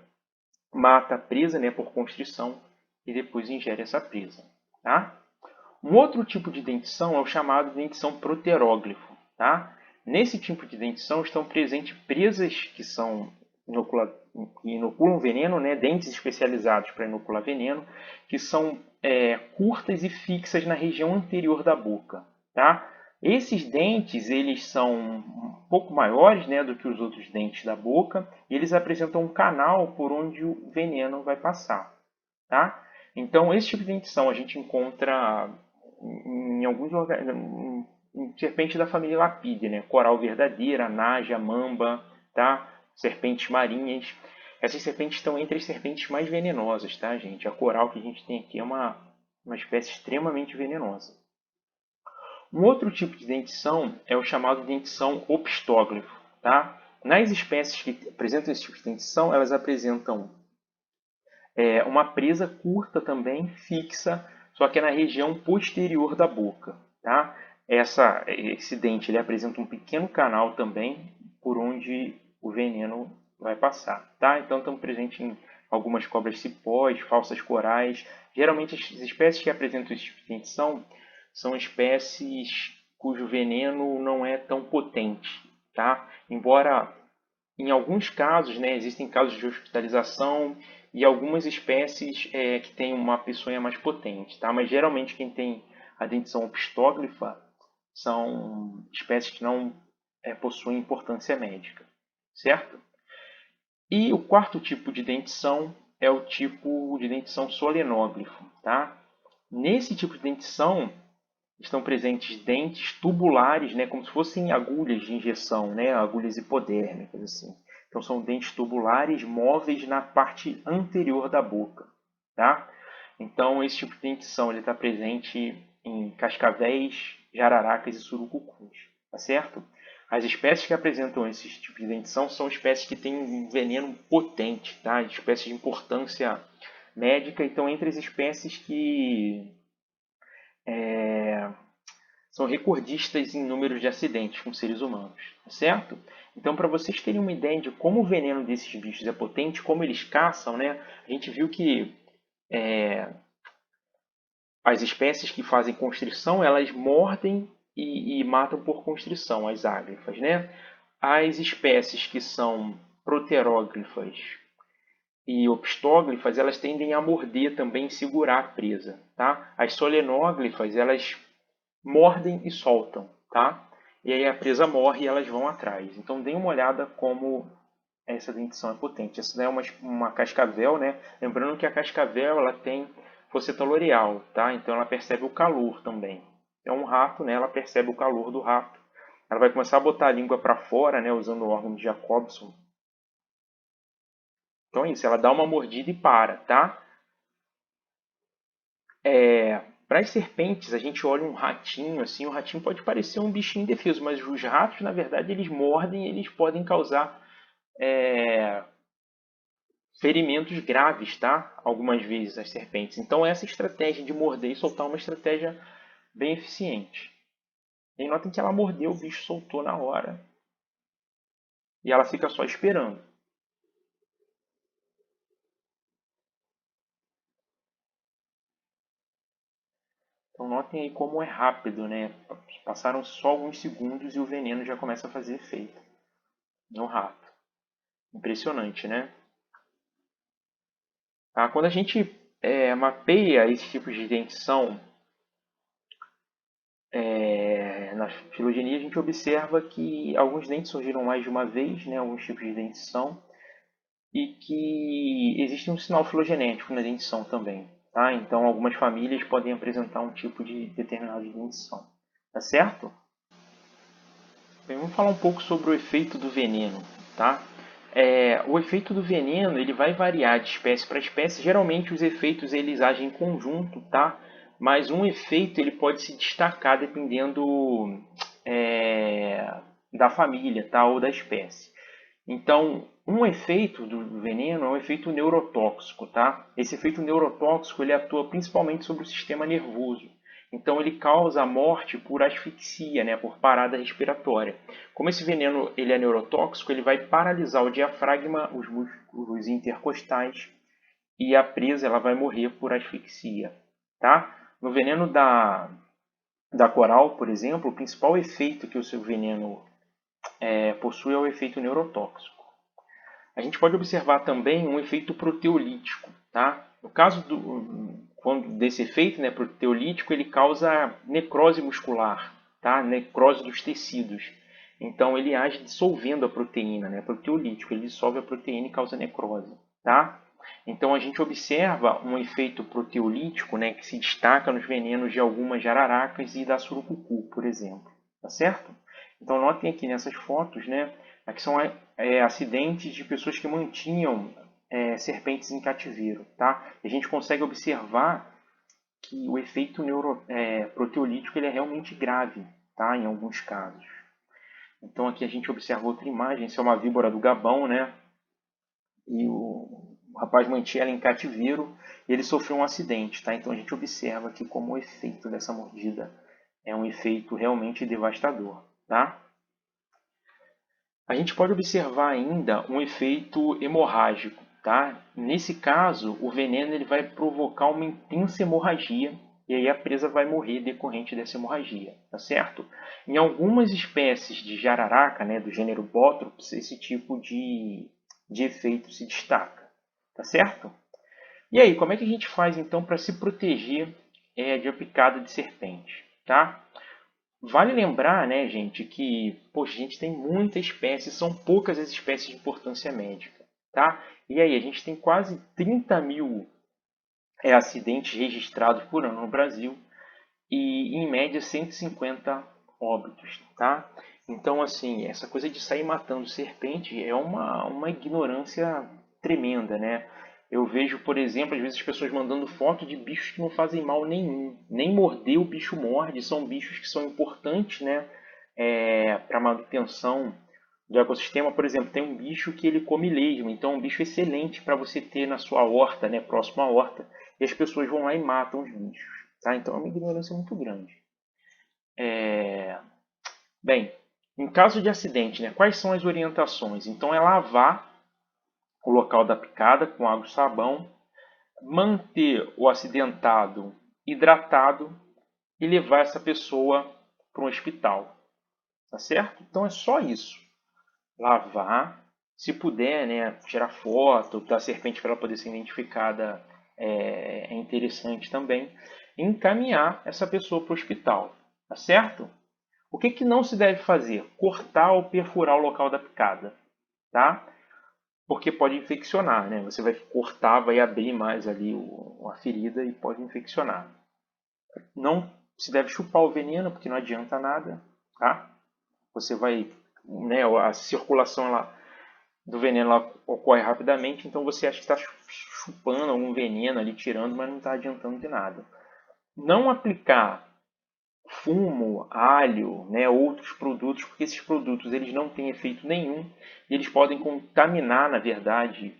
mata a presa, né, por constrição e depois ingere essa presa, tá? Um outro tipo de dentição é o chamado de dentição proteróglifo, tá? Nesse tipo de dentição estão presentes presas que inoculam veneno, né? Dentes especializados para inocular veneno, que são curtas e fixas na região anterior da boca, tá? Esses dentes eles são um pouco maiores, né, do que os outros dentes da boca e eles apresentam um canal por onde o veneno vai passar, tá? Então esse tipo de dentição a gente encontra em alguns em serpente da família Lapídea, né? Coral verdadeira, naja, mamba, tá? Serpentes marinhas. Essas serpentes estão entre as serpentes mais venenosas, tá, gente? A coral que a gente tem aqui é uma espécie extremamente venenosa. Um outro tipo de dentição é o chamado de dentição opistóglifo, tá? Nas espécies que apresentam esse tipo de dentição, elas apresentam uma presa curta também, fixa, só que é na região posterior da boca, tá? Esse dente ele apresenta um pequeno canal também por onde o veneno vai passar, tá? Então estão presentes em algumas cobras cipós, falsas corais. Geralmente as espécies que apresentam esse tipo de dentição são espécies cujo veneno não é tão potente, tá? Embora em alguns casos, né, existem casos de hospitalização e algumas espécies que têm uma peçonha mais potente, tá? Mas geralmente quem tem a dentição opistóglifa são espécies que não possuem importância médica, certo? E o quarto tipo de dentição é o tipo de dentição solenóglifo, tá? Nesse tipo de dentição estão presentes dentes tubulares, né, como se fossem agulhas de injeção, né, agulhas hipodérmicas assim. Então são dentes tubulares móveis na parte anterior da boca, tá? Então esse tipo de dentição ele está presente em cascavéis, jararacas e surucucus, tá certo? As espécies que apresentam esses tipos de dentição são espécies que têm um veneno potente, tá? Espécies de importância médica. Então entre as espécies que são recordistas em números de acidentes com seres humanos, tá certo? Então, para vocês terem uma ideia de como o veneno desses bichos é potente, como eles caçam, né? A gente viu que as espécies que fazem constrição, elas mordem e matam por constrição, as ágrifas, né? As espécies que são proteróglifas e opistóglifas, elas tendem a morder também e segurar a presa, tá? As solenóglifas, elas mordem e soltam, tá? E aí a presa morre e elas vão atrás. Então deem uma olhada como essa dentição é potente. Essa daí é uma cascavel, né? Lembrando que a cascavel ela tem fosseta loreal, tá? Então ela percebe o calor também. É um rato, né? Ela percebe o calor do rato. Ela vai começar a botar a língua para fora, né? Usando o órgão de Jacobson. Então é isso. Ela dá uma mordida e para, tá? Para as serpentes, a gente olha um ratinho, assim, o ratinho pode parecer um bichinho indefeso, mas os ratos, na verdade, eles mordem e eles podem causar ferimentos graves, tá? Algumas vezes as serpentes. Então essa estratégia de morder e soltar é uma estratégia bem eficiente. E notem que ela mordeu, o bicho soltou na hora. E ela fica só esperando. Então notem aí como é rápido, né? Passaram só alguns segundos e o veneno já começa a fazer efeito no rato. Impressionante, né? Tá? Quando a gente mapeia esse tipo de dentição na filogenia, a gente observa que alguns dentes surgiram mais de uma vez, né? Alguns tipos de dentição, e que existe um sinal filogenético na dentição também. Tá? Então, algumas famílias podem apresentar um tipo de determinado de dentição. Tá certo? Bem, vamos falar um pouco sobre o efeito do veneno. Tá? O efeito do veneno ele vai variar de espécie para espécie. Geralmente, os efeitos eles agem em conjunto, tá? Mas um efeito ele pode se destacar dependendo da família, tá? Ou da espécie. Então, um efeito do veneno é um efeito neurotóxico, tá? Esse efeito neurotóxico ele atua principalmente sobre o sistema nervoso. Então, ele causa a morte por asfixia, né, por parada respiratória. Como esse veneno ele é neurotóxico, ele vai paralisar o diafragma, os músculos intercostais e a presa ela vai morrer por asfixia, tá? No veneno da coral, por exemplo, o principal efeito que o seu veneno possui é o efeito neurotóxico. A gente pode observar também um efeito proteolítico. Tá? No caso desse efeito proteolítico, ele causa necrose muscular, tá? Necrose dos tecidos. Então, ele age dissolvendo a proteína, né? Proteolítico, ele dissolve a proteína e causa necrose. Tá? Então, a gente observa um efeito proteolítico, né, que se destaca nos venenos de algumas jararacas e da surucucu, por exemplo. Tá certo? Então, notem aqui nessas fotos, né, aqui são acidentes de pessoas que mantinham serpentes em cativeiro. Tá? E a gente consegue observar que o efeito proteolítico ele é realmente grave, tá? Em alguns casos. Então aqui a gente observa outra imagem, isso é uma víbora do Gabão, né? E o rapaz mantinha ela em cativeiro e ele sofreu um acidente. Tá? Então a gente observa aqui como o efeito dessa mordida é um efeito realmente devastador. Tá? A gente pode observar ainda um efeito hemorrágico, tá? Nesse caso, o veneno ele vai provocar uma intensa hemorragia e aí a presa vai morrer decorrente dessa hemorragia, tá certo? Em algumas espécies de jararaca, né, do gênero Botrops, esse tipo de efeito se destaca, tá certo? E aí, como é que a gente faz então para se proteger de uma picada de serpente, tá? Vale lembrar, né, gente, que poxa, a gente tem muita espécie, são poucas as espécies de importância médica, tá? E aí, a gente tem quase 30 mil acidentes registrados por ano no Brasil e, em média, 150 óbitos, tá? Então, assim, essa coisa de sair matando serpente é uma ignorância tremenda, né? Eu vejo, por exemplo, às vezes as pessoas mandando foto de bichos que não fazem mal nenhum. Nem morder o bicho morde, são bichos que são importantes, né? Para a manutenção do ecossistema. Por exemplo, tem um bicho que ele come lesma, então é um bicho excelente para você ter na sua horta, né? Próximo à horta, e as pessoas vão lá e matam os bichos, tá? Então é uma ignorância muito grande. Bem, em caso de acidente, né, quais são as orientações? Então é lavar o local da picada com água e sabão, manter o acidentado hidratado e levar essa pessoa para um hospital, tá certo? Então é só isso. Lavar, se puder, né, tirar foto da serpente para ela poder ser identificada é interessante também. E encaminhar essa pessoa para o hospital, tá certo? O que, que não se deve fazer? Cortar ou perfurar o local da picada, tá? Porque pode infeccionar, né? Você vai cortar, vai abrir mais ali a ferida e pode infeccionar. Não se deve chupar o veneno, porque não adianta nada, tá? Você vai, né, a circulação do veneno ocorre rapidamente, então você acha que está chupando algum veneno ali, tirando, mas não está adiantando de nada. Não aplicar fumo, alho, né, outros produtos, porque esses produtos eles não têm efeito nenhum e eles podem contaminar, na verdade,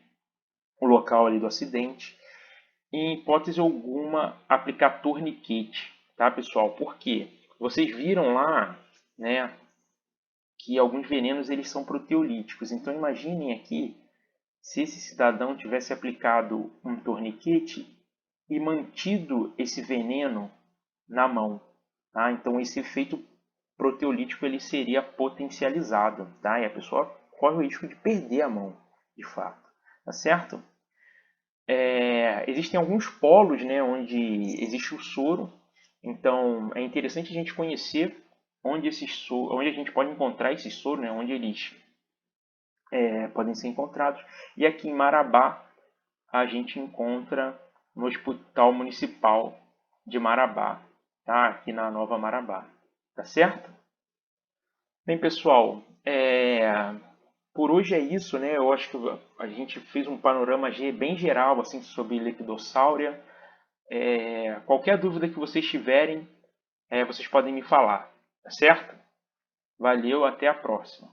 o local ali do acidente. E, em hipótese alguma, aplicar torniquete, tá, pessoal? Por quê? Vocês viram lá, né, que alguns venenos eles são proteolíticos. Então imaginem aqui se esse cidadão tivesse aplicado um torniquete e mantido esse veneno na mão, tá? Então esse efeito proteolítico ele seria potencializado, tá? E a pessoa corre o risco de perder a mão, de fato, tá certo? Existem alguns polos, né, onde existe o soro, então é interessante a gente conhecer onde a gente pode encontrar esse soro, né, onde eles podem ser encontrados. E aqui em Marabá a gente encontra no Hospital Municipal de Marabá, tá? Aqui na Nova Marabá, tá certo? Bem, pessoal, por hoje é isso, né? Eu acho que a gente fez um panorama bem geral assim sobre Lepidosauria. Qualquer dúvida que vocês tiverem, vocês podem me falar, tá certo? Valeu, até a próxima.